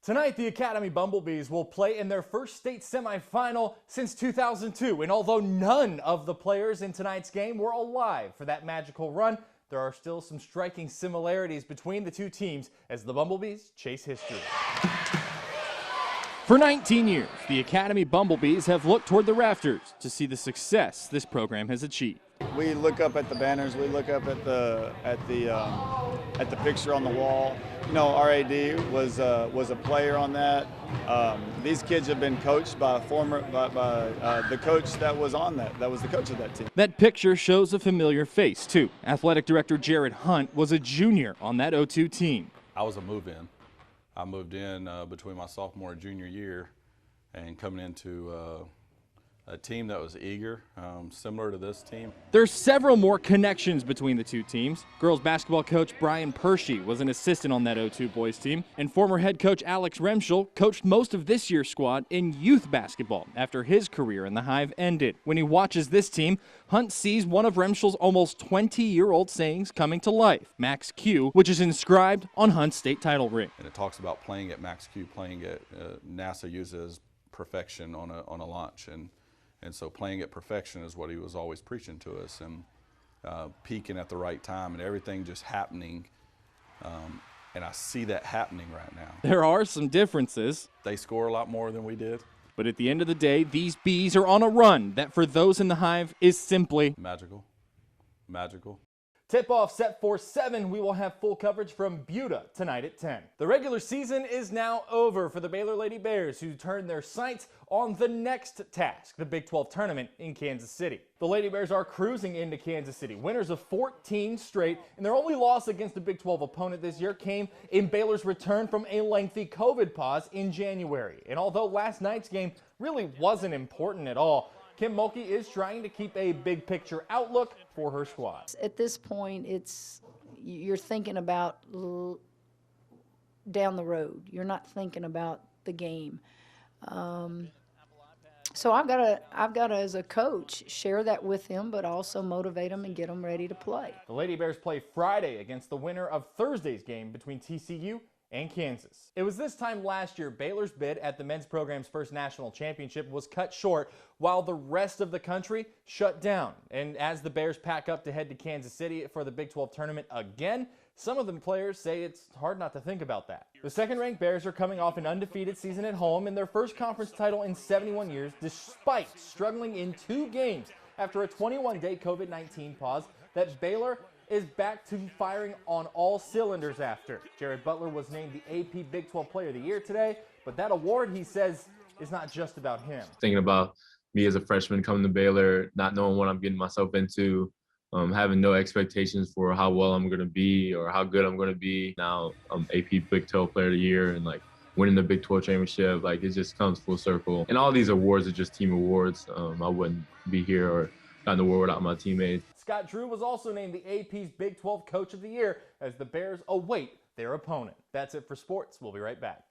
Tonight, the Academy Bumblebees will play in their first state semifinal since 2002. And although none of the players in tonight's game were alive for that magical run, there are still some striking similarities between the two teams as the Bumblebees chase history. For 19 years, the Academy Bumblebees have looked toward the rafters to see the success this program has achieved. We look up at the banners, we look up at the picture on the wall. You know, our AD was a player on that. These kids have been coached by the coach that was on that was the coach of that team. That picture shows a familiar face too. Athletic Director Jared Hunt was a junior on that 02 team. I was a move-in. I moved in between my sophomore and junior year, and coming into a team that was eager, similar to this team. There's several more connections between the two teams. Girls basketball coach Brian Pershey was an assistant on that 02 boys team, and former head coach Alex Remschel coached most of this year's squad in youth basketball after his career in the Hive ended. When he watches this team, Hunt sees one of Remschel's almost 20-year-old sayings coming to life, Max Q, which is inscribed on Hunt's state title ring. And it talks about playing at Max Q, playing at NASA uses perfection on a launch, and so playing at perfection is what he was always preaching to us, and peaking at the right time and everything just happening. And I see that happening right now. There are some differences. They score a lot more than we did. But at the end of the day, these bees are on a run that for those in the Hive is simply magical. Magical. Tip-off set for 7. We will have full coverage from Buda tonight at 10. The regular season is now over for the Baylor Lady Bears, who turn their sights on the next task, the Big 12 tournament in Kansas City. The Lady Bears are cruising into Kansas City, winners of 14 straight, and their only loss against a Big 12 opponent this year came in Baylor's return from a lengthy COVID pause in January. And although last night's game really wasn't important at all, Kim Mulkey is trying to keep a big picture outlook for her squad. At this point, you're thinking about down the road. You're not thinking about the game. So I've got to, as a coach, share that with them, but also motivate them and get them ready to play. The Lady Bears play Friday against the winner of Thursday's game between TCU and Kansas. It was this time last year Baylor's bid at the men's program's first national championship was cut short while the rest of the country shut down. And as the Bears pack up to head to Kansas City for the Big 12 tournament again, some of the players say it's hard not to think about that. The second-ranked Bears are coming off an undefeated season at home and their first conference title in 71 years, despite struggling in 2 games after a 21-day COVID-19 pause that Baylor is back to firing on all cylinders after. Jared Butler was named the AP Big 12 Player of the Year today, but that award, he says, is not just about him. Thinking about me as a freshman coming to Baylor, not knowing what I'm getting myself into, having no expectations for how well I'm going to be or how good I'm going to be. Now I'm AP Big 12 Player of the Year and winning the Big 12 championship, it just comes full circle. And all these awards are just team awards. I wouldn't be here or gotten the award without my teammates. Scott Drew was also named the AP's Big 12 Coach of the Year as the Bears await their opponent. That's it for sports. We'll be right back.